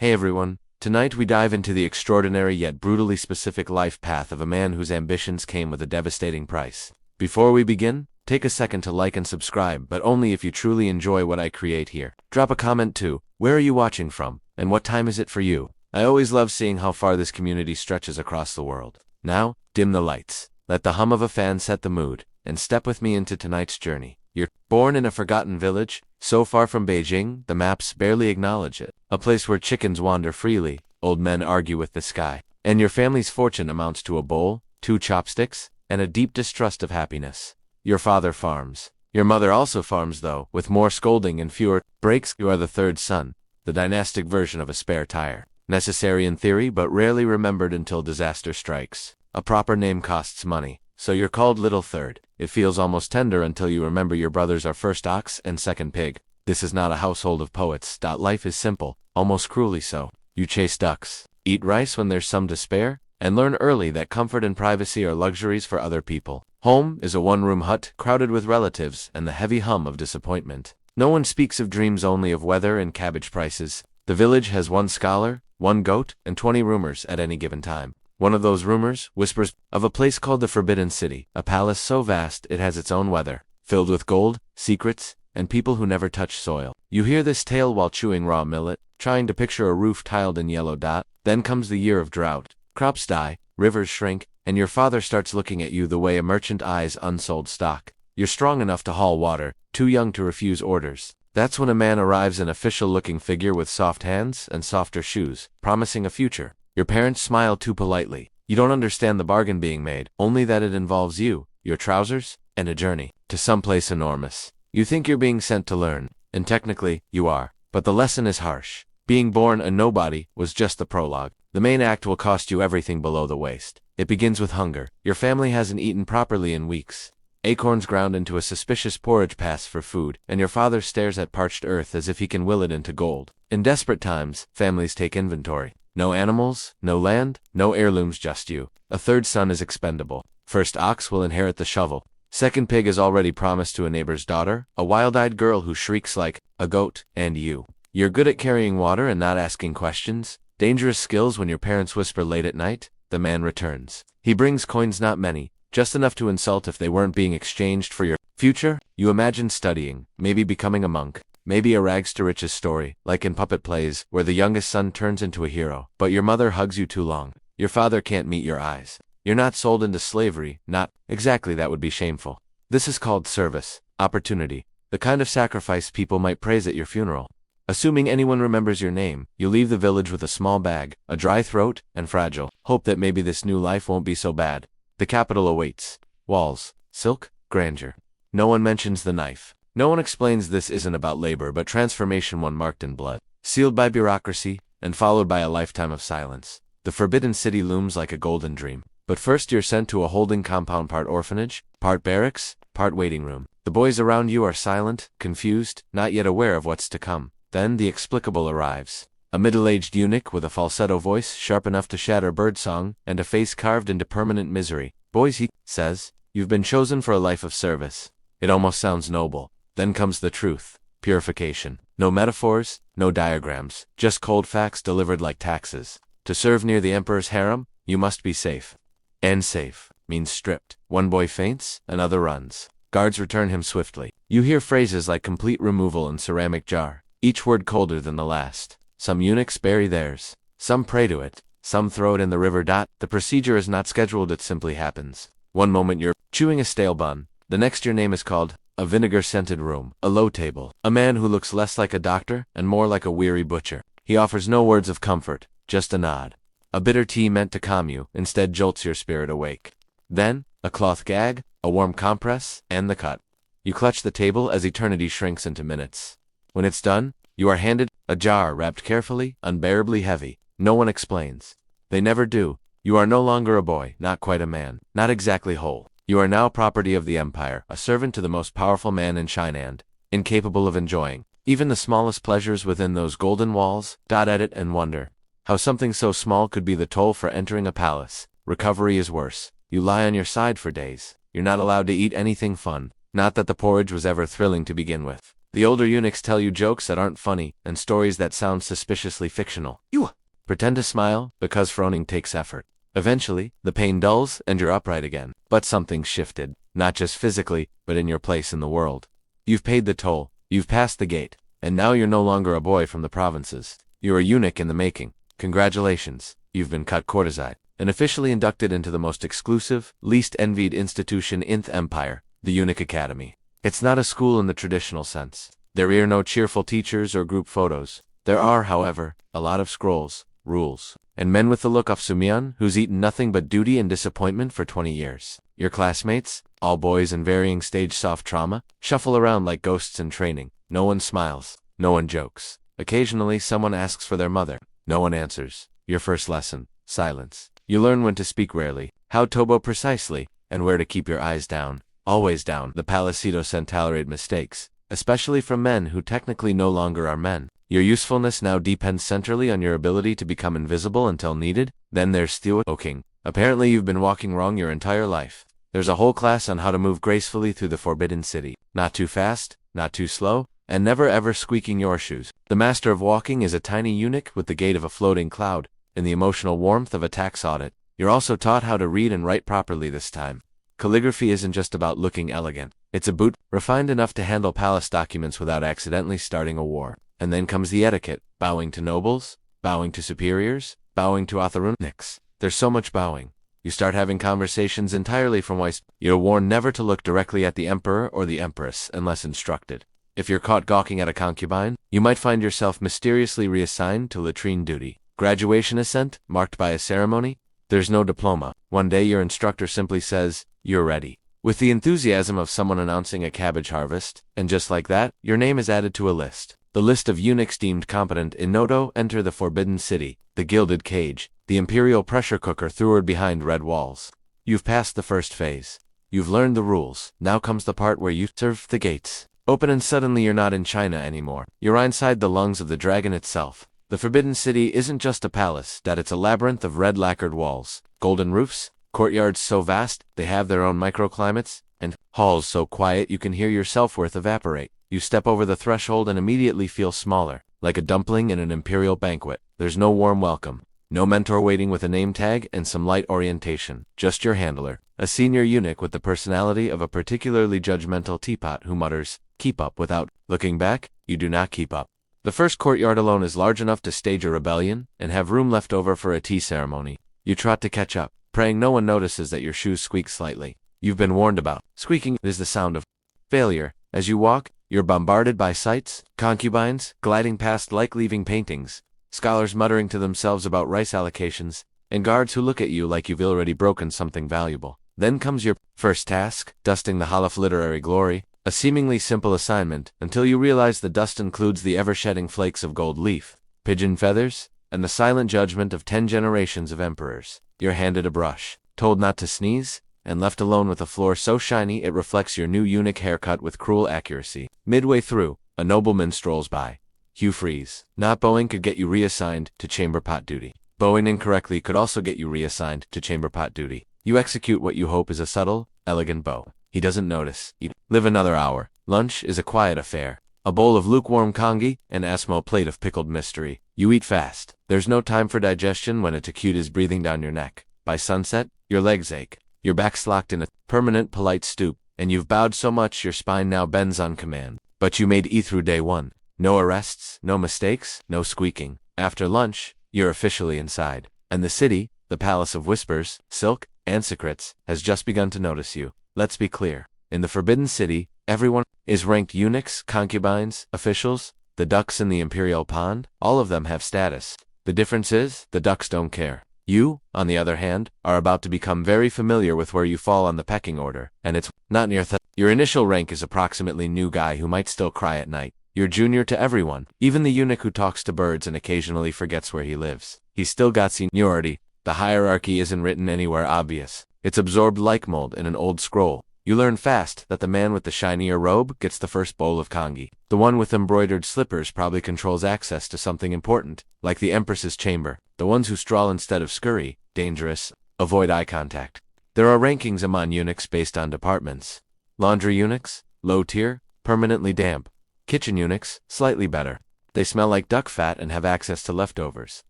Hey everyone, tonight we dive into the extraordinary yet brutally specific life path of a man whose ambitions came with a devastating price. Before we begin, take a second to like and subscribe, but only if you truly enjoy what I create here. Drop a comment too. Where are you watching from, and what time is it for you? I always love seeing how far this community stretches across the world. Now, dim the lights, let the hum of a fan set the mood, and step with me into tonight's journey. You're born in a forgotten village, so far from Beijing, the maps barely acknowledge it. A place where chickens wander freely, old men argue with the sky, and your family's fortune amounts to a bowl, 2 chopsticks, and a deep distrust of happiness. Your father farms. Your mother also farms though, with more scolding and fewer breaks. You are the third son, the dynastic version of a spare tire. Necessary in theory, but rarely remembered until disaster strikes. A proper name costs money, so you're called Little Third. It feels almost tender until you remember your brothers are first ox and second pig. This is not a household of poets. Life is simple, almost cruelly so. You chase ducks, eat rice when there's some to spare, and learn early that comfort and privacy are luxuries for other people. Home is a one-room hut crowded with relatives and the heavy hum of disappointment. No one speaks of dreams, only of weather and cabbage prices. The village has 1 scholar, 1 goat, and 20 rumors at any given time. One of those rumors whispers of a place called the Forbidden City, a palace so vast it has its own weather, filled with gold, secrets, and people who never touch soil. You hear this tale while chewing raw millet, trying to picture a roof tiled in yellow dot. Then comes the year of drought. Crops die, rivers shrink, and your father starts looking at you the way a merchant eyes unsold stock. You're strong enough to haul water, too young to refuse orders. That's when a man arrives, an official-looking figure with soft hands and softer shoes, promising a future. Your parents smile too politely. You don't understand the bargain being made, only that it involves you, your trousers, and a journey to someplace enormous. You think you're being sent to learn, and technically, you are. But the lesson is harsh. Being born a nobody was just the prologue. The main act will cost you everything below the waist. It begins with hunger. Your family hasn't eaten properly in weeks. Acorns ground into a suspicious porridge pass for food, and your father stares at parched earth as if he can will it into gold. In desperate times, families take inventory. No animals, no land, no heirlooms, just you. A third son is expendable. First ox will inherit the shovel. Second pig is already promised to a neighbor's daughter, a wild-eyed girl who shrieks like a goat, and you. You're good at carrying water and not asking questions. Dangerous skills when your parents whisper late at night. The man returns. He brings coins, not many, just enough to insult if they weren't being exchanged for your future. You imagine studying, maybe becoming a monk, maybe a rags to riches story, like in puppet plays, where the youngest son turns into a hero. But your mother hugs you too long. Your father can't meet your eyes. You're not sold into slavery, not exactly, that would be shameful. This is called service, opportunity, the kind of sacrifice people might praise at your funeral. Assuming anyone remembers your name, you leave the village with a small bag, a dry throat, and fragile hope that maybe this new life won't be so bad. The capital awaits. Walls, silk, grandeur. No one mentions the knife. No one explains this isn't about labor but transformation, one marked in blood, sealed by bureaucracy, and followed by a lifetime of silence. The Forbidden City looms like a golden dream. But first you're sent to a holding compound, part orphanage, part barracks, part waiting room. The boys around you are silent, confused, not yet aware of what's to come. Then the explicable arrives. A middle-aged eunuch with a falsetto voice sharp enough to shatter birdsong, and a face carved into permanent misery. Boys, he says, you've been chosen for a life of service. It almost sounds noble. Then comes the truth. Purification. No metaphors, no diagrams, just cold facts delivered like taxes. To serve near the emperor's harem, you must be safe. And safe means stripped. One boy faints, another runs. Guards return him swiftly. You hear phrases like complete removal and ceramic jar, each word colder than the last. Some eunuchs bury theirs. Some pray to it. Some throw it in the river. The procedure is not scheduled, it simply happens. One moment you're chewing a stale bun. The next your name is called. A vinegar-scented room. A low table. A man who looks less like a doctor and more like a weary butcher. He offers no words of comfort, just a nod. A bitter tea meant to calm you, instead jolts your spirit awake. Then, a cloth gag, a warm compress, and the cut. You clutch the table as eternity shrinks into minutes. When it's done, you are handed a jar wrapped carefully, unbearably heavy. No one explains. They never do. You are no longer a boy, not quite a man, not exactly whole. You are now property of the empire, a servant to the most powerful man in China and incapable of enjoying even the smallest pleasures within those golden walls. Edit and wonder how something so small could be the toll for entering a palace. Recovery is worse. You lie on your side for days. You're not allowed to eat anything fun. Not that the porridge was ever thrilling to begin with. The older eunuchs tell you jokes that aren't funny and stories that sound suspiciously fictional. You pretend to smile because frowning takes effort. Eventually, the pain dulls and you're upright again. But something's shifted, not just physically, but in your place in the world. You've paid the toll, you've passed the gate, and now you're no longer a boy from the provinces. You're a eunuch in the making. Congratulations, you've been cut courteside and officially inducted into the most exclusive, least envied institution in the empire, the Eunuch Academy. It's not a school in the traditional sense. There are no cheerful teachers or group photos. There are, however, a lot of scrolls, rules, and men with the look of Sumian who's eaten nothing but duty and disappointment for 20 years. Your classmates, all boys in varying stage soft trauma, shuffle around like ghosts in training. No one smiles. No one jokes. Occasionally someone asks for their mother. No one answers. Your first lesson, silence. You learn when to speak rarely, how to bow precisely, and where to keep your eyes down. Always down. The Palacido tolerate mistakes, especially from men who technically no longer are men. Your usefulness now depends centrally on your ability to become invisible until needed. Then there's Theo King. Apparently you've been walking wrong your entire life. There's a whole class on how to move gracefully through the Forbidden City. Not too fast, not too slow, and never ever squeaking your shoes. The master of walking is a tiny eunuch with the gait of a floating cloud, in the emotional warmth of a tax audit. You're also taught how to read and write properly this time. Calligraphy isn't just about looking elegant. It's a boot, refined enough to handle palace documents without accidentally starting a war. And then comes the etiquette, bowing to nobles, bowing to superiors, bowing to eunuchs. There's so much bowing. You start having conversations entirely from waist. You're warned never to look directly at the emperor or the empress unless instructed. If you're caught gawking at a concubine, you might find yourself mysteriously reassigned to latrine duty. Graduation ascent, marked by a ceremony. There's no diploma. One day your instructor simply says, "You're ready." With the enthusiasm of someone announcing a cabbage harvest, and just like that, your name is added to a list. The list of eunuchs deemed competent in Noto enter the Forbidden City, the gilded cage, the imperial pressure cooker throwered behind red walls. You've passed the first phase. You've learned the rules. Now comes the part where you serve the gates. Open and suddenly you're not in China anymore. You're inside the lungs of the dragon itself. The Forbidden City isn't just a palace, that it's a labyrinth of red lacquered walls, golden roofs, courtyards so vast they have their own microclimates, and halls so quiet you can hear your self-worth evaporate. You step over the threshold and immediately feel smaller, like a dumpling in an imperial banquet. There's no warm welcome, no mentor waiting with a name tag and some light orientation, just your handler, a senior eunuch with the personality of a particularly judgmental teapot who mutters, "Keep up." Without looking back, you do not keep up. The first courtyard alone is large enough to stage a rebellion and have room left over for a tea ceremony. You trot to catch up, praying no one notices that your shoes squeak slightly. You've been warned about. Squeaking is the sound of failure. As you walk, you're bombarded by sights, concubines, gliding past like leaving paintings, scholars muttering to themselves about rice allocations, and guards who look at you like you've already broken something valuable. Then comes your first task, dusting the Hall of Literary Glory, a seemingly simple assignment, until you realize the dust includes the ever-shedding flakes of gold leaf, pigeon feathers, and the silent judgment of 10 generations of emperors. You're handed a brush, told not to sneeze, and left alone with a floor so shiny it reflects your new eunuch haircut with cruel accuracy. Midway through, a nobleman strolls by. You freeze. Not bowing could get you reassigned to chamber pot duty. Bowing incorrectly could also get you reassigned to chamber pot duty. You execute what you hope is a subtle, elegant bow. He doesn't notice. You live another hour. Lunch is a quiet affair. A bowl of lukewarm congee and a small plate of pickled mystery. You eat fast. There's no time for digestion when a tacute is breathing down your neck. By sunset, your legs ache. Your back's locked in a permanent polite stoop, and you've bowed so much your spine now bends on command. But you made it through day one. No arrests, no mistakes, no squeaking. After lunch, you're officially inside. And the city, the palace of whispers, silk, and secrets, has just begun to notice you. Let's be clear. In the Forbidden City, everyone is ranked eunuchs, concubines, officials, the ducks in the imperial pond. All of them have status. The difference is, the ducks don't care. You, on the other hand, are about to become very familiar with where you fall on the pecking order, and it's not near your initial rank is approximately new guy who might still cry at night. You're junior to everyone, even the eunuch who talks to birds and occasionally forgets where he lives. He's still got seniority. The hierarchy isn't written anywhere obvious. It's absorbed like mold in an old scroll. You learn fast that the man with the shinier robe gets the first bowl of congee. The one with embroidered slippers probably controls access to something important, like the Empress's chamber. The ones who stroll instead of scurry, dangerous, avoid eye contact. There are rankings among eunuchs based on departments. Laundry eunuchs, low tier, permanently damp. Kitchen eunuchs, slightly better. They smell like duck fat and have access to leftovers.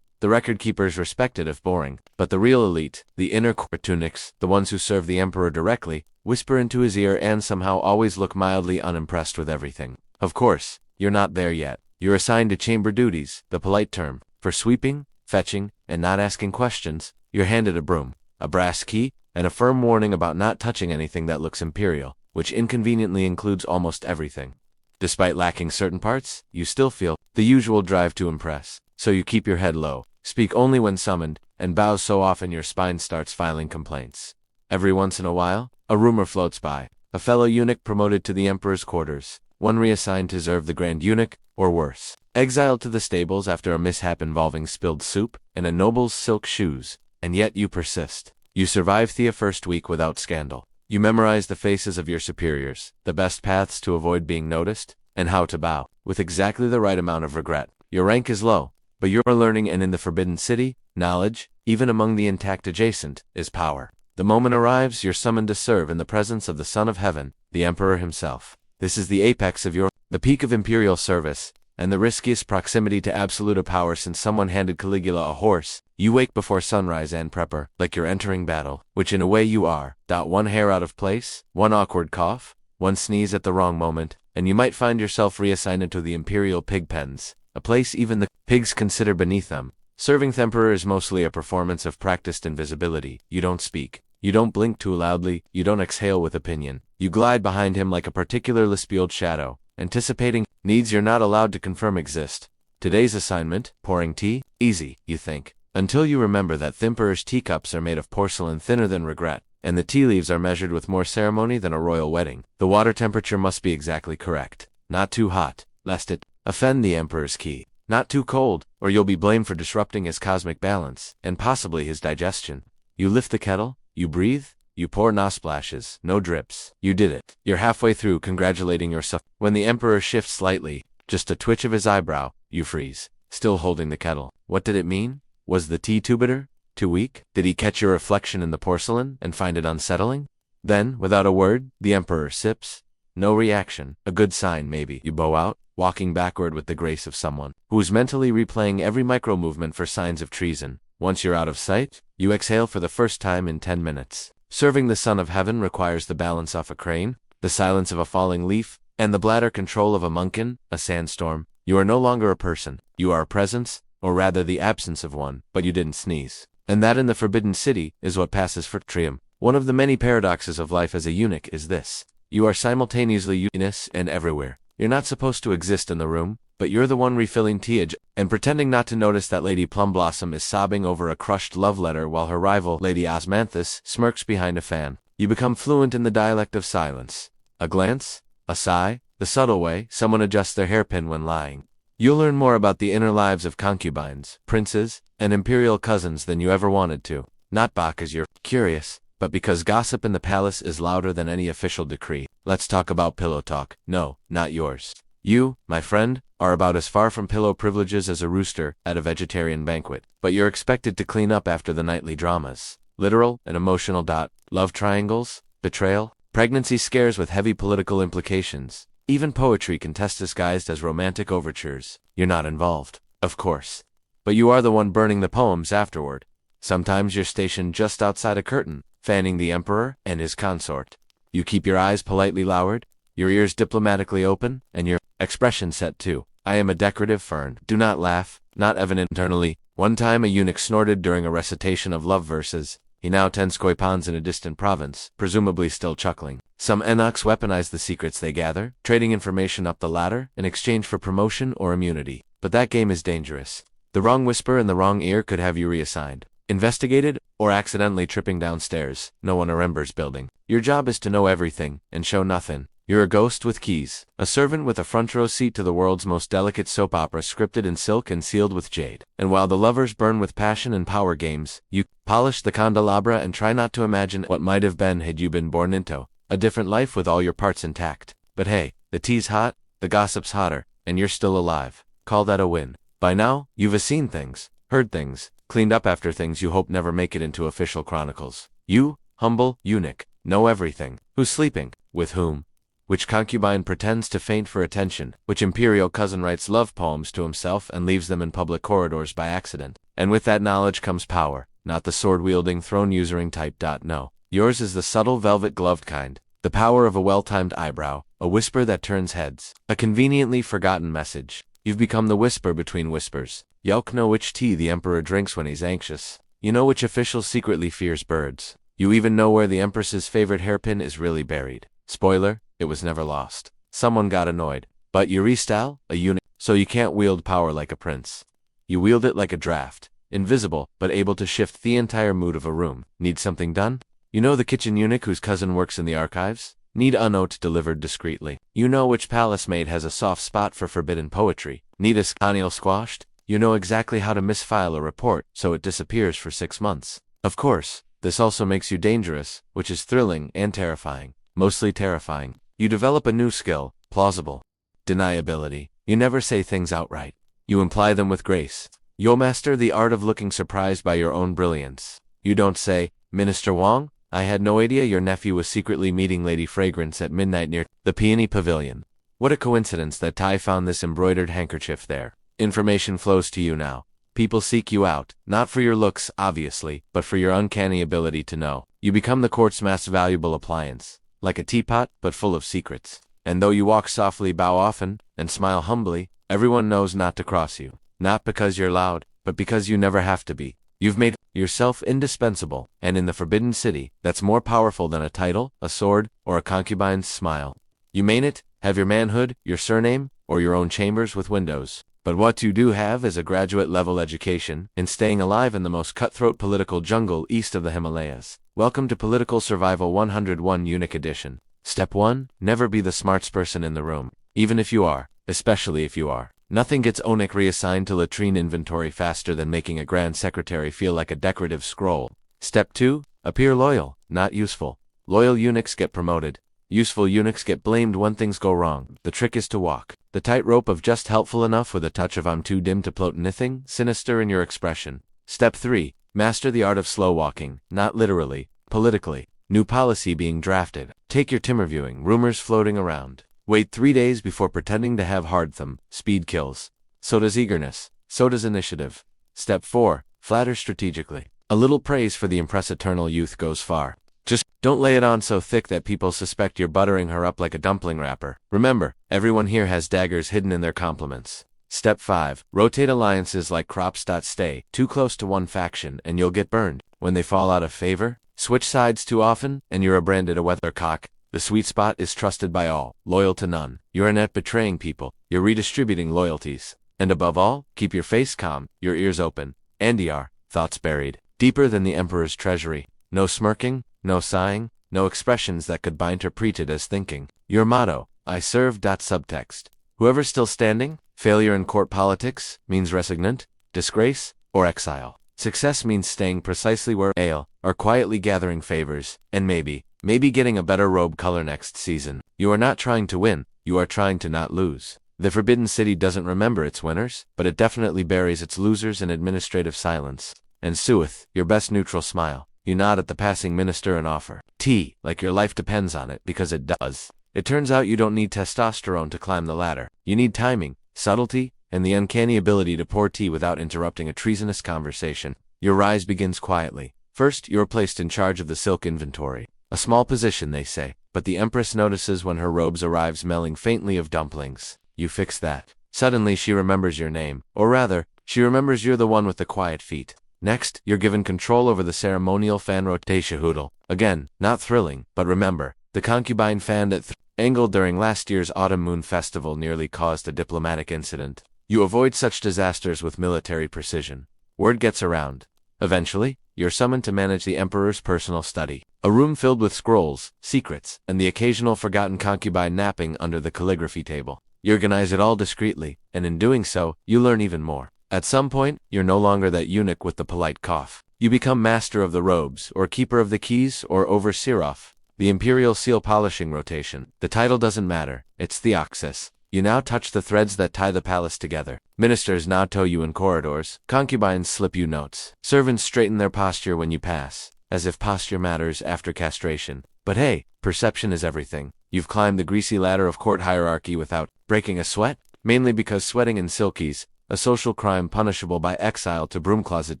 The record keepers respected if boring, but the real elite, the inner court eunuchs, the ones who serve the emperor directly, whisper into his ear and somehow always look mildly unimpressed with everything. Of course, you're not there yet. You're assigned to chamber duties, the polite term, for sweeping, fetching, and not asking questions. You're handed a broom, a brass key, and a firm warning about not touching anything that looks imperial, which inconveniently includes almost everything. Despite lacking certain parts, you still feel the usual drive to impress, so you keep your head low, speak only when summoned, and bow so often your spine starts filing complaints. Every once in a while, a rumor floats by, a fellow eunuch promoted to the emperor's quarters, one reassigned to serve the grand eunuch, or worse, exiled to the stables after a mishap involving spilled soup and a noble's silk shoes, and yet you persist. You survive the first week without scandal. You memorize the faces of your superiors, the best paths to avoid being noticed, and how to bow, with exactly the right amount of regret. Your rank is low, but you're learning, and in the Forbidden City, knowledge, even among the intact adjacent, is power. The moment arrives, you're summoned to serve in the presence of the Son of Heaven, the Emperor himself. This is the apex of the peak of imperial service, and the riskiest proximity to absolute power since someone handed Caligula a horse. You wake before sunrise and prepare, like you're entering battle, which in a way you are. One hair out of place, one awkward cough, one sneeze at the wrong moment, and you might find yourself reassigned to the imperial pig pens, a place even the pigs consider beneath them. Serving the emperor is mostly a performance of practiced invisibility. You don't speak. You don't blink too loudly. You don't exhale with opinion. You glide behind him like a particularly spilled shadow, anticipating needs you're not allowed to confirm exist. Today's assignment, pouring tea? Easy, you think. Until you remember that the emperor's teacups are made of porcelain thinner than regret, and the tea leaves are measured with more ceremony than a royal wedding. The water temperature must be exactly correct. Not too hot, lest it offend the emperor's key. Not too cold, or you'll be blamed for disrupting his cosmic balance, and possibly his digestion. You lift the kettle, you breathe, you pour no splashes, no drips. You did it. You're halfway through congratulating yourself. When the emperor shifts slightly, just a twitch of his eyebrow, you freeze, still holding the kettle. What did it mean? Was the tea too bitter? Too weak? Did he catch your reflection in the porcelain and find it unsettling? Then, without a word, the emperor sips. No reaction. A good sign, maybe. You bow out, walking backward with the grace of someone who's mentally replaying every micro-movement for signs of treason. Once you're out of sight, you exhale for the first time in 10 minutes. Serving the Son of Heaven requires the balance off a crane, the silence of a falling leaf, and the bladder control of a monk in a sandstorm. You are no longer a person. You are a presence, or rather the absence of one, but you didn't sneeze. And that in the Forbidden City is what passes for triumph. One of the many paradoxes of life as a eunuch is this. You are simultaneously eunuch and everywhere. You're not supposed to exist in the room, but you're the one refilling tea and pretending not to notice that Lady Plumblossom is sobbing over a crushed love letter while her rival, Lady Osmanthus, smirks behind a fan. You become fluent in the dialect of silence. A glance, a sigh, the subtle way someone adjusts their hairpin when lying. You'll learn more about the inner lives of concubines, princes, and imperial cousins than you ever wanted to. Not because you're curious, but because gossip in the palace is louder than any official decree. Let's talk about pillow talk. No, not yours. You, my friend, are about as far from pillow privileges as a rooster at a vegetarian banquet, but you're expected to clean up after the nightly dramas. Literal and emotional. Love triangles, betrayal, pregnancy scares with heavy political implications. Even poetry can test disguised as romantic overtures. You're not involved, of course. But you are the one burning the poems afterward. Sometimes you're stationed just outside a curtain, fanning the emperor and his consort. You keep your eyes politely lowered, your ears diplomatically open, and your expression set too. I am a decorative fern. Do not laugh, not evident internally. One time a eunuch snorted during a recitation of love verses. He now tends koi ponds in a distant province, presumably still chuckling. Some eunuchs weaponize the secrets they gather, trading information up the ladder in exchange for promotion or immunity. But that game is dangerous. The wrong whisper in the wrong ear could have you reassigned, investigated, or accidentally tripping downstairs. No one remembers building. Your job is to know everything and show nothing. You're a ghost with keys, a servant with a front row seat to the world's most delicate soap opera scripted in silk and sealed with jade. And while the lovers burn with passion and power games, you polish the candelabra and try not to imagine what might have been had you been born into a different life with all your parts intact. But hey, the tea's hot, the gossip's hotter, and you're still alive. Call that a win. By now, you've seen things, heard things, cleaned up after things you hope never make it into official chronicles. You, humble eunuch, know everything. Who's sleeping? With whom? Which concubine pretends to faint for attention? Which imperial cousin writes love poems to himself and leaves them in public corridors by accident? And with that knowledge comes power, not the sword-wielding, throne-usuring type. No. Yours is the subtle, velvet-gloved kind. The power of a well-timed eyebrow, a whisper that turns heads, a conveniently forgotten message. You've become the whisper between whispers. You know which tea the emperor drinks when he's anxious. You know which official secretly fears birds. You even know where the empress's favorite hairpin is really buried. Spoiler, it was never lost. Someone got annoyed. But you restyle, a eunuch, so you can't wield power like a prince. You wield it like a draft, invisible, but able to shift the entire mood of a room. Need something done? You know the kitchen eunuch whose cousin works in the archives? Need a note delivered discreetly. You know which palace maid has a soft spot for forbidden poetry. Need a scandal squashed? You know exactly how to misfile a report so it disappears for 6 months. Of course, this also makes you dangerous, which is thrilling and terrifying. Mostly terrifying. You develop a new skill, plausible deniability. You never say things outright. You imply them with grace. You'll master the art of looking surprised by your own brilliance. You don't say, Minister Wong, I had no idea your nephew was secretly meeting Lady Fragrance at midnight near the Peony Pavilion. What a coincidence that Tai found this embroidered handkerchief there. Information flows to you now. People seek you out, not for your looks, obviously, but for your uncanny ability to know. You become the court's most valuable appliance. Like a teapot, but full of secrets. And though you walk softly, bow often, and smile humbly, everyone knows not to cross you. Not because you're loud, but because you never have to be. You've made yourself indispensable, and in the Forbidden City, that's more powerful than a title, a sword, or a concubine's smile. You mean it, have your manhood, your surname, or your own chambers with windows. But what you do have is a graduate-level education in staying alive in the most cutthroat political jungle east of the Himalayas. Welcome to Political Survival 101 Eunuch Edition. Step 1. Never be the smartest person in the room. Even if you are, especially if you are. Nothing gets Eunuch reassigned to latrine inventory faster than making a grand secretary feel like a decorative scroll. Step 2. Appear loyal, not useful. Loyal eunuchs get promoted. Useful eunuchs get blamed when things go wrong. The trick is to walk the tightrope of just helpful enough with a touch of I'm too dim to plot anything sinister in your expression. Step 3. Master the art of slow walking, not literally, politically. New policy being drafted. Take your Timmerviewing, rumors floating around. Wait 3 days before pretending to have hard thumb. Speed kills. So does eagerness. So does initiative. Step 4. Flatter strategically. A little praise for the impress eternal youth goes far. Just don't lay it on so thick that people suspect you're buttering her up like a dumpling wrapper. Remember, everyone here has daggers hidden in their compliments. Step 5. Rotate alliances like crops. Stay too close to one faction and you'll get burned. When they fall out of favor, switch sides too often and you're branded a weathercock. The sweet spot is trusted by all, loyal to none. You're not betraying people, you're redistributing loyalties. And above all, keep your face calm, your ears open, and your thoughts buried deeper than the emperor's treasury. No smirking, no sighing, no expressions that could be interpreted as thinking. Your motto, I serve. Subtext. Whoever's still standing, failure in court politics means resignant, disgrace, or exile. Success means staying precisely where ale, or quietly gathering favors, and maybe getting a better robe color next season. You are not trying to win, you are trying to not lose. The Forbidden City doesn't remember its winners, but it definitely buries its losers in administrative silence. And sueth, your best neutral smile. You nod at the passing minister and offer tea, like your life depends on it, because it does. It turns out you don't need testosterone to climb the ladder. You need timing, subtlety, and the uncanny ability to pour tea without interrupting a treasonous conversation. Your rise begins quietly. First, you're placed in charge of the silk inventory. A small position, they say, but the Empress notices when her robes arrive smelling faintly of dumplings. You fix that. Suddenly she remembers your name, or rather, she remembers you're the one with the quiet feet. Next, you're given control over the ceremonial fan rotation hoodle. Again, not thrilling, but remember, the concubine fan that angled during last year's Autumn Moon Festival nearly caused a diplomatic incident. You avoid such disasters with military precision. Word gets around. Eventually, you're summoned to manage the Emperor's personal study. A room filled with scrolls, secrets, and the occasional forgotten concubine napping under the calligraphy table. You organize it all discreetly, and in doing so, you learn even more. At some point, you're no longer that eunuch with the polite cough. You become master of the robes, or keeper of the keys, or overseer of the imperial seal polishing rotation. The title doesn't matter, it's theoxis. You now touch the threads that tie the palace together. Ministers now tow you in corridors, concubines slip you notes. Servants straighten their posture when you pass, as if posture matters after castration. But hey, perception is everything. You've climbed the greasy ladder of court hierarchy without breaking a sweat, mainly because sweating in silkies, a social crime punishable by exile to broom closet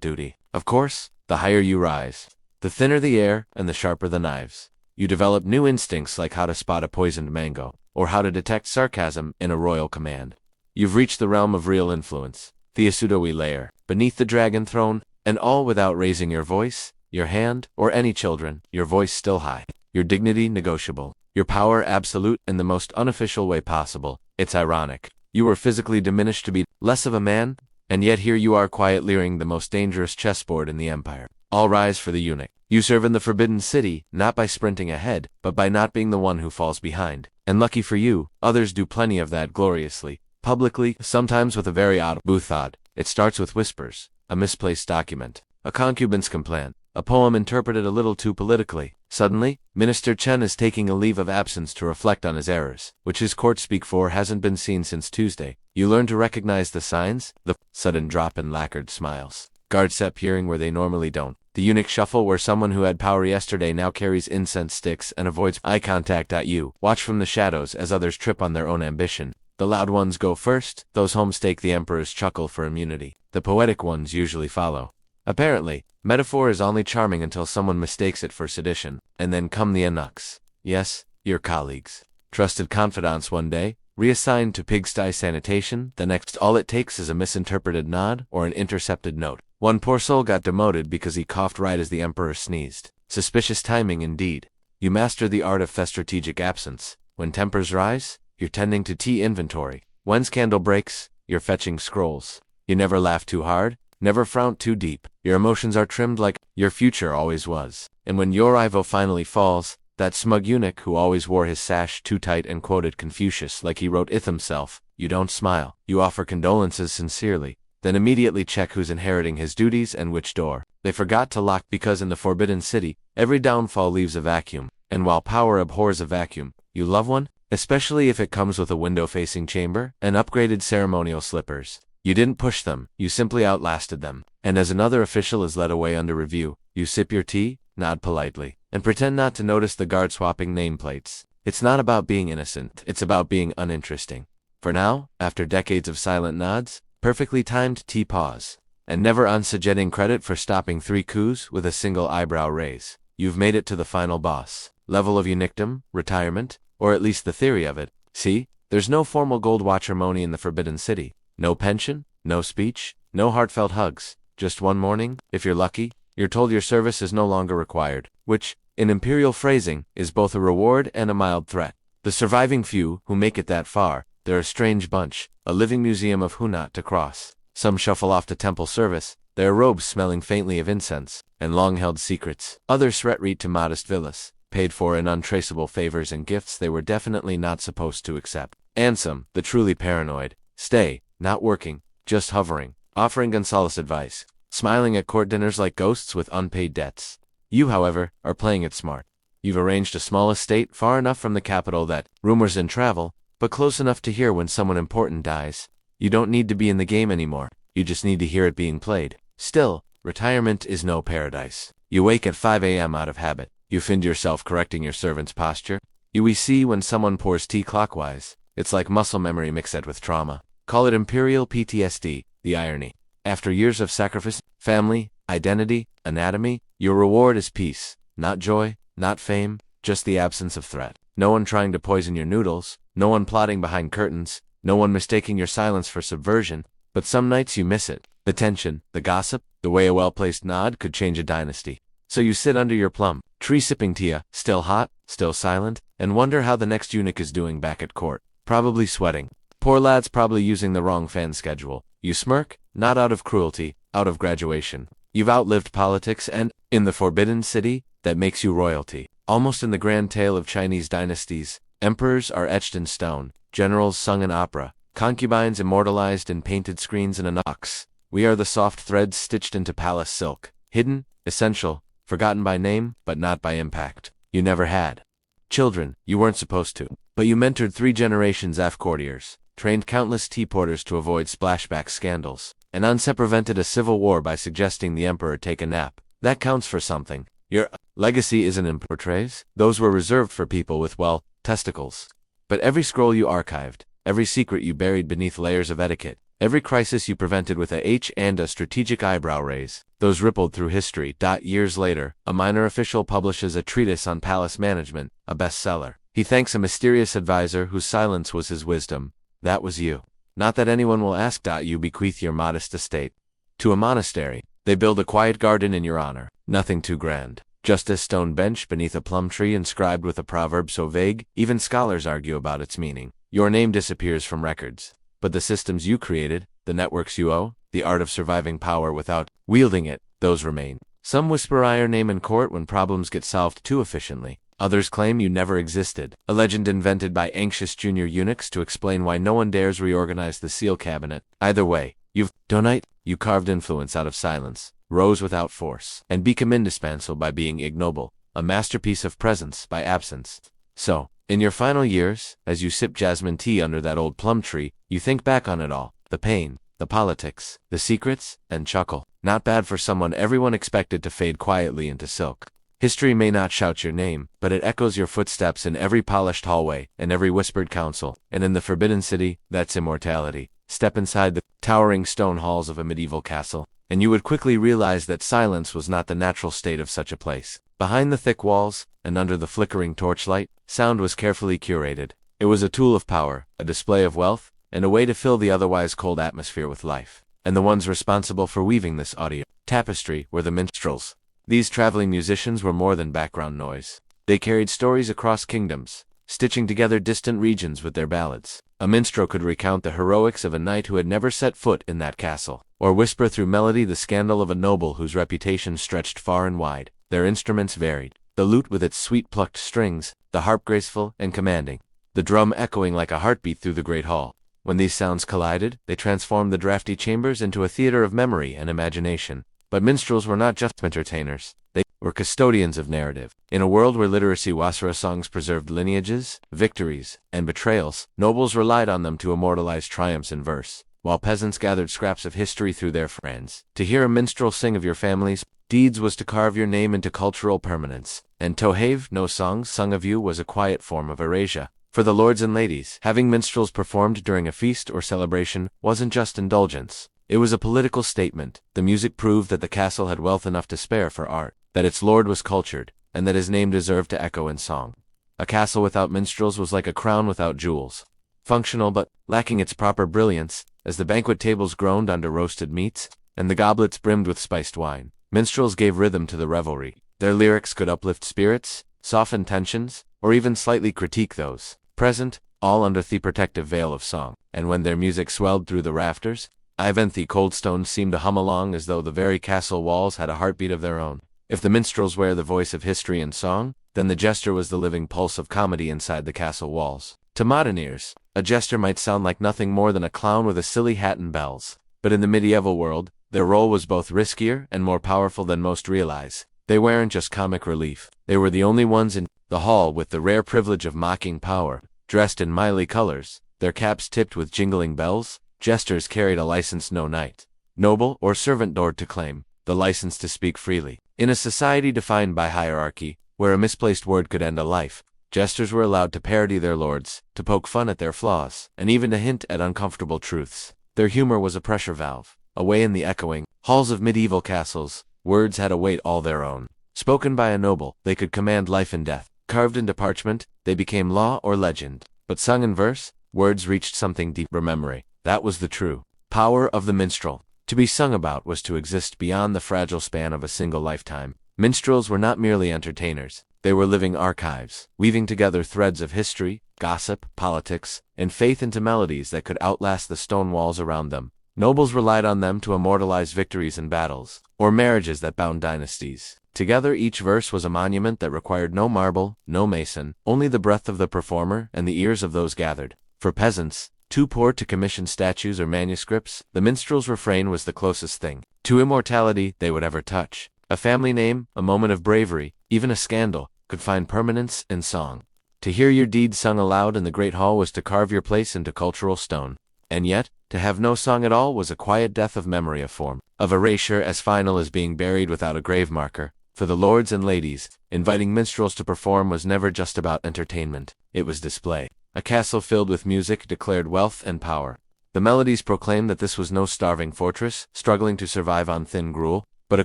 duty. Of course, the higher you rise, the thinner the air and the sharper the knives. You develop new instincts like how to spot a poisoned mango, or how to detect sarcasm in a royal command. You've reached the realm of real influence, the Asudoi layer, beneath the dragon throne, and all without raising your voice, your hand, or any children, your voice still high, your dignity negotiable, your power absolute in the most unofficial way possible. It's ironic. You were physically diminished to be less of a man, and yet here you are quiet leering the most dangerous chessboard in the empire. All rise for the eunuch. You serve in the Forbidden City, not by sprinting ahead, but by not being the one who falls behind. And lucky for you, others do plenty of that gloriously, publicly, sometimes with a very audible thought. It starts with whispers, a misplaced document, a concubine's complaint, a poem interpreted a little too politically. Suddenly, Minister Chen is taking a leave of absence to reflect on his errors, which his court speak for hasn't been seen since Tuesday. You learn to recognize the signs, the sudden drop in lacquered smiles, guards step peering where they normally don't, the eunuch shuffle where someone who had power yesterday now carries incense sticks and avoids eye contact at you. Watch from the shadows as others trip on their own ambition. The loud ones go first, those home stake the emperor's chuckle for immunity. The poetic ones usually follow. Apparently, metaphor is only charming until someone mistakes it for sedition, and then come the eunuchs. Yes, your colleagues. Trusted confidants one day, reassigned to pigsty sanitation, the next all it takes is a misinterpreted nod or an intercepted note. One poor soul got demoted because he coughed right as the emperor sneezed. Suspicious timing indeed. You master the art of strategic absence. When tempers rise, you're tending to tea inventory. When scandal breaks, you're fetching scrolls. You never laugh too hard, never frown too deep. Your emotions are trimmed like your future always was. And when your Ivo finally falls, that smug eunuch who always wore his sash too tight and quoted Confucius like he wrote it himself, you don't smile. You offer condolences sincerely, then immediately check who's inheriting his duties and which door they forgot to lock, because in the Forbidden City, every downfall leaves a vacuum, and while power abhors a vacuum, you love one, especially if it comes with a window-facing chamber and upgraded ceremonial slippers. You didn't push them, you simply outlasted them, and as another official is led away under review, you sip your tea, nod politely, and pretend not to notice the guard-swapping nameplates. It's not about being innocent, it's about being uninteresting. For now, after decades of silent nods, perfectly timed tea pause, and never once getting credit for stopping 3 coups with a single eyebrow raise, you've made it to the final boss level of eunuchdom, retirement, or at least the theory of it. See, there's no formal gold watchermony in the Forbidden City. No pension, no speech, no heartfelt hugs. Just one morning, if you're lucky, you're told your service is no longer required, which, in imperial phrasing, is both a reward and a mild threat. The surviving few, who make it that far, they're a strange bunch, a living museum of who not to cross. Some shuffle off to temple service, their robes smelling faintly of incense and long-held secrets. Others retreat to modest villas, paid for in untraceable favors and gifts they were definitely not supposed to accept. And some, the truly paranoid, stay, not working, just hovering, offering Gonzales advice, smiling at court dinners like ghosts with unpaid debts. You, however, are playing it smart. You've arranged a small estate far enough from the capital that rumors and travel, but close enough to hear when someone important dies. You don't need to be in the game anymore, you just need to hear it being played. Still, retirement is no paradise. You wake at 5 a.m. out of habit. You find yourself correcting your servant's posture. You see when someone pours tea clockwise. It's like muscle memory mixed with trauma. Call it imperial PTSD, the irony. After years of sacrifice, family, identity, anatomy, your reward is peace. Not joy, not fame, just the absence of threat. No one trying to poison your noodles, no one plotting behind curtains, no one mistaking your silence for subversion, but some nights you miss it. The tension, the gossip, the way a well-placed nod could change a dynasty. So you sit under your plum tree sipping tea, still hot, still silent, and wonder how the next eunuch is doing back at court. Probably sweating. Poor lad's probably using the wrong fan schedule. You smirk, not out of cruelty, out of graduation. You've outlived politics and, in the Forbidden City, that makes you royalty. Almost in the grand tale of Chinese dynasties, emperors are etched in stone, generals sung in opera, concubines immortalized in painted screens and eunuchs. We are the soft threads stitched into palace silk, hidden, essential, forgotten by name, but not by impact. You never had children, you weren't supposed to, but you mentored 3 generations of courtiers, trained countless tea porters to avoid splashback scandals, and prevented a civil war by suggesting the emperor take a nap. That counts for something. Your legacy isn't in portraits. Those were reserved for people with, well, testicles. But every scroll you archived, every secret you buried beneath layers of etiquette, every crisis you prevented with a H and a strategic eyebrow raise, those rippled through history. Years later, a minor official publishes a treatise on palace management, a bestseller. He thanks a mysterious advisor whose silence was his wisdom. That was you. Not that anyone will ask. You bequeath your modest estate to a monastery. They build a quiet garden in your honor. Nothing too grand. Just a stone bench beneath a plum tree inscribed with a proverb so vague, even scholars argue about its meaning. Your name disappears from records. But the systems you created, the networks you owe, the art of surviving power without wielding it, those remain. Some whisper your name in court when problems get solved too efficiently. Others claim you never existed, a legend invented by anxious junior eunuchs to explain why no one dares reorganize the seal cabinet. Either way, you carved influence out of silence, rose without force, and become indispensable by being ignoble, a masterpiece of presence by absence. So, in your final years, as you sip jasmine tea under that old plum tree, you think back on it all, the pain, the politics, the secrets, and chuckle. Not bad for someone everyone expected to fade quietly into silk. History may not shout your name, but it echoes your footsteps in every polished hallway, and every whispered council, and in the Forbidden City, that's immortality. Step inside the towering stone halls of a medieval castle, and you would quickly realize that silence was not the natural state of such a place. Behind the thick walls, and under the flickering torchlight, sound was carefully curated. It was a tool of power, a display of wealth, and a way to fill the otherwise cold atmosphere with life. And the ones responsible for weaving this audio tapestry were the minstrels. These traveling musicians were more than background noise. They carried stories across kingdoms, stitching together distant regions with their ballads. A minstrel could recount the heroics of a knight who had never set foot in that castle, or whisper through melody the scandal of a noble whose reputation stretched far and wide. Their instruments varied, the lute with its sweet plucked strings, the harp graceful and commanding, the drum echoing like a heartbeat through the great hall. When these sounds collided, they transformed the drafty chambers into a theater of memory and imagination. But minstrels were not just entertainers, they were custodians of narrative. In a world where literacy wasara songs preserved lineages, victories, and betrayals, nobles relied on them to immortalize triumphs in verse, while peasants gathered scraps of history through their friends. To hear a minstrel sing of your family's deeds was to carve your name into cultural permanence, and tohave, no songs sung of you, was a quiet form of erasure. For the lords and ladies, having minstrels performed during a feast or celebration wasn't just indulgence. It was a political statement. The music proved that the castle had wealth enough to spare for art, that its lord was cultured, and that his name deserved to echo in song. A castle without minstrels was like a crown without jewels. Functional but lacking its proper brilliance, as the banquet tables groaned under roasted meats, and the goblets brimmed with spiced wine. Minstrels gave rhythm to the revelry. Their lyrics could uplift spirits, soften tensions, or even slightly critique those present, all under the protective veil of song. And when their music swelled through the rafters, even the cold stones seemed to hum along as though the very castle walls had a heartbeat of their own. If the minstrels were the voice of history and song, then the jester was the living pulse of comedy inside the castle walls. To modern ears, a jester might sound like nothing more than a clown with a silly hat and bells. But in the medieval world, their role was both riskier and more powerful than most realize. They weren't just comic relief. They were the only ones in the hall with the rare privilege of mocking power. Dressed in miley colors, their caps tipped with jingling bells, jesters carried a license no knight, noble, or servant dared to claim, the license to speak freely. In a society defined by hierarchy, where a misplaced word could end a life, jesters were allowed to parody their lords, to poke fun at their flaws, and even to hint at uncomfortable truths. Their humor was a pressure valve. Away in the echoing halls of medieval castles, words had a weight all their own. Spoken by a noble, they could command life and death. Carved into parchment, they became law or legend. But sung in verse, words reached something deeper memory. That was the true power of the minstrel. To be sung about was to exist beyond the fragile span of a single lifetime. Minstrels were not merely entertainers. They were living archives, weaving together threads of history, gossip, politics, and faith into melodies that could outlast the stone walls around them. Nobles relied on them to immortalize victories and battles, or marriages that bound dynasties. Together each verse was a monument that required no marble, no mason, only the breath of the performer and the ears of those gathered. For peasants, too poor to commission statues or manuscripts, the minstrel's refrain was the closest thing to immortality they would ever touch. A family name, a moment of bravery, even a scandal, could find permanence in song. To hear your deeds sung aloud in the great hall was to carve your place into cultural stone. And yet, to have no song at all was a quiet death of memory, a form of erasure as final as being buried without a grave marker. For the lords and ladies, inviting minstrels to perform was never just about entertainment, it was display. A castle filled with music declared wealth and power. The melodies proclaimed that this was no starving fortress, struggling to survive on thin gruel, but a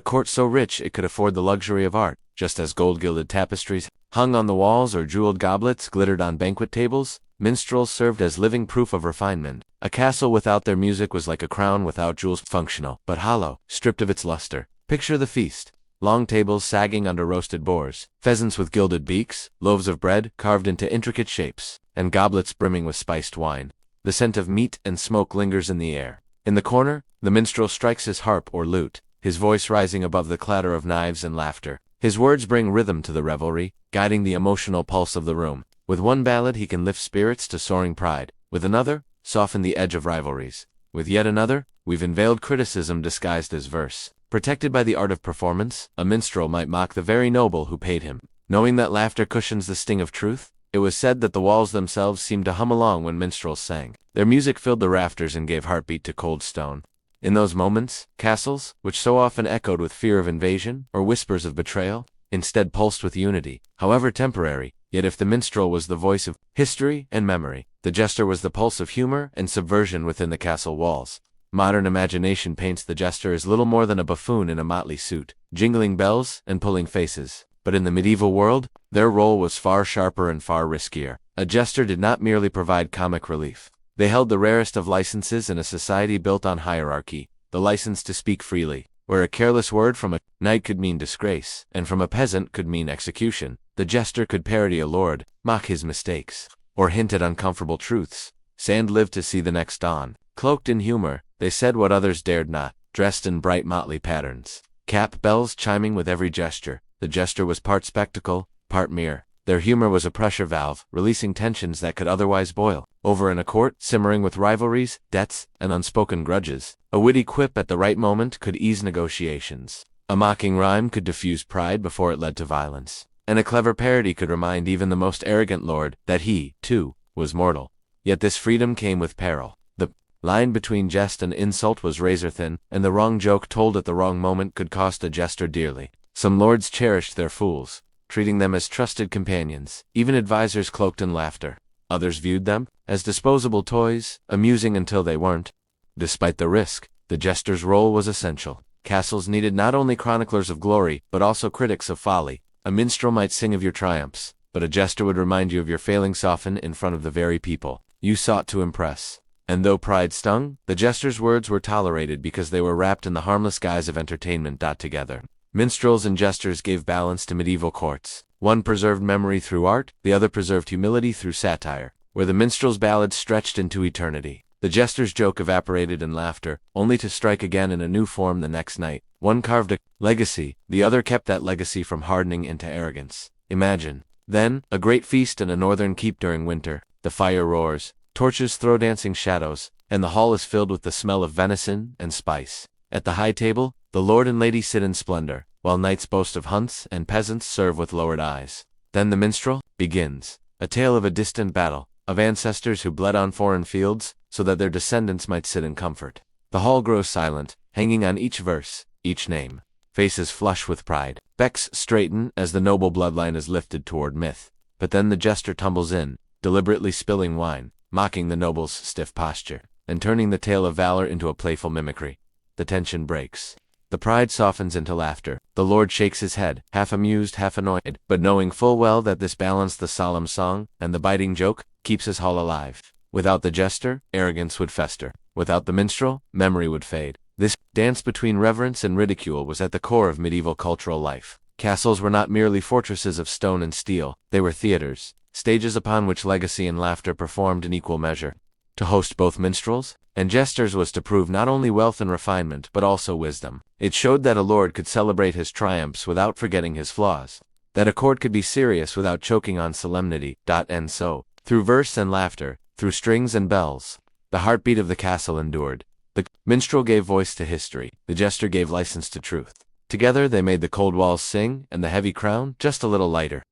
court so rich it could afford the luxury of art, just as gold-gilded tapestries hung on the walls or jeweled goblets glittered on banquet tables. Minstrels served as living proof of refinement. A castle without their music was like a crown without jewels, functional, but hollow, stripped of its luster. Picture the feast. Long tables sagging under roasted boars, pheasants with gilded beaks, loaves of bread carved into intricate shapes, and goblets brimming with spiced wine. The scent of meat and smoke lingers in the air. In the corner, the minstrel strikes his harp or lute, his voice rising above the clatter of knives and laughter. His words bring rhythm to the revelry, guiding the emotional pulse of the room. With one ballad he can lift spirits to soaring pride. With another, soften the edge of rivalries. With yet another, weave unveiled criticism disguised as verse. Protected by the art of performance, a minstrel might mock the very noble who paid him. Knowing that laughter cushions the sting of truth, it was said that the walls themselves seemed to hum along when minstrels sang. Their music filled the rafters and gave heartbeat to cold stone. In those moments, castles, which so often echoed with fear of invasion or whispers of betrayal, instead pulsed with unity, however temporary. Yet if the minstrel was the voice of history and memory, the jester was the pulse of humor and subversion within the castle walls. Modern imagination paints the jester as little more than a buffoon in a motley suit, jingling bells and pulling faces. But in the medieval world, their role was far sharper and far riskier. A jester did not merely provide comic relief. They held the rarest of licenses in a society built on hierarchy, the license to speak freely. Where a careless word from a knight could mean disgrace, and from a peasant could mean execution, the jester could parody a lord, mock his mistakes, or hint at uncomfortable truths. Sand lived to see the next dawn. Cloaked in humor, they said what others dared not, dressed in bright motley patterns. Cap bells chiming with every gesture, the jester was part spectacle, part mirror. Their humor was a pressure valve, releasing tensions that could otherwise boil over in a court simmering with rivalries, debts, and unspoken grudges. A witty quip at the right moment could ease negotiations. A mocking rhyme could diffuse pride before it led to violence. And a clever parody could remind even the most arrogant lord that he, too, was mortal. Yet this freedom came with peril. The line between jest and insult was razor-thin, and the wrong joke told at the wrong moment could cost a jester dearly. Some lords cherished their fools, treating them as trusted companions, even advisors cloaked in laughter. Others viewed them as disposable toys, amusing until they weren't. Despite the risk, the jester's role was essential. Castles needed not only chroniclers of glory, but also critics of folly. A minstrel might sing of your triumphs, but a jester would remind you of your failings often in front of the very people you sought to impress. And though pride stung, the jester's words were tolerated because they were wrapped in the harmless guise of entertainment. Together, minstrels and jesters gave balance to medieval courts. One preserved memory through art, the other preserved humility through satire. Where the minstrel's ballads stretched into eternity, the jester's joke evaporated in laughter, only to strike again in a new form the next night. One carved a legacy, the other kept that legacy from hardening into arrogance. Imagine, then, a great feast in a northern keep during winter. The fire roars, torches throw dancing shadows, and the hall is filled with the smell of venison and spice. At the high table, the lord and lady sit in splendor, while knights boast of hunts and peasants serve with lowered eyes. Then the minstrel begins, a tale of a distant battle, of ancestors who bled on foreign fields, so that their descendants might sit in comfort. The hall grows silent, hanging on each verse, each name. Faces flush with pride. Becks straighten as the noble bloodline is lifted toward myth. But then the jester tumbles in, deliberately spilling wine, mocking the noble's stiff posture, and turning the tale of valor into a playful mimicry. The tension breaks. The pride softens into laughter. The lord shakes his head, half amused, half annoyed, but knowing full well that this balanced the solemn song, and the biting joke keeps his hall alive. Without the jester, arrogance would fester. Without the minstrel, memory would fade. This dance between reverence and ridicule was at the core of medieval cultural life. Castles were not merely fortresses of stone and steel, they were theaters, stages upon which legacy and laughter performed in equal measure. To host both minstrels and jesters was to prove not only wealth and refinement but also wisdom. It showed that a lord could celebrate his triumphs without forgetting his flaws, that a court could be serious without choking on solemnity. And so, through verse and laughter, through strings and bells, the heartbeat of the castle endured. The minstrel gave voice to history, the jester gave license to truth. Together they made the cold walls sing and the heavy crown just a little lighter.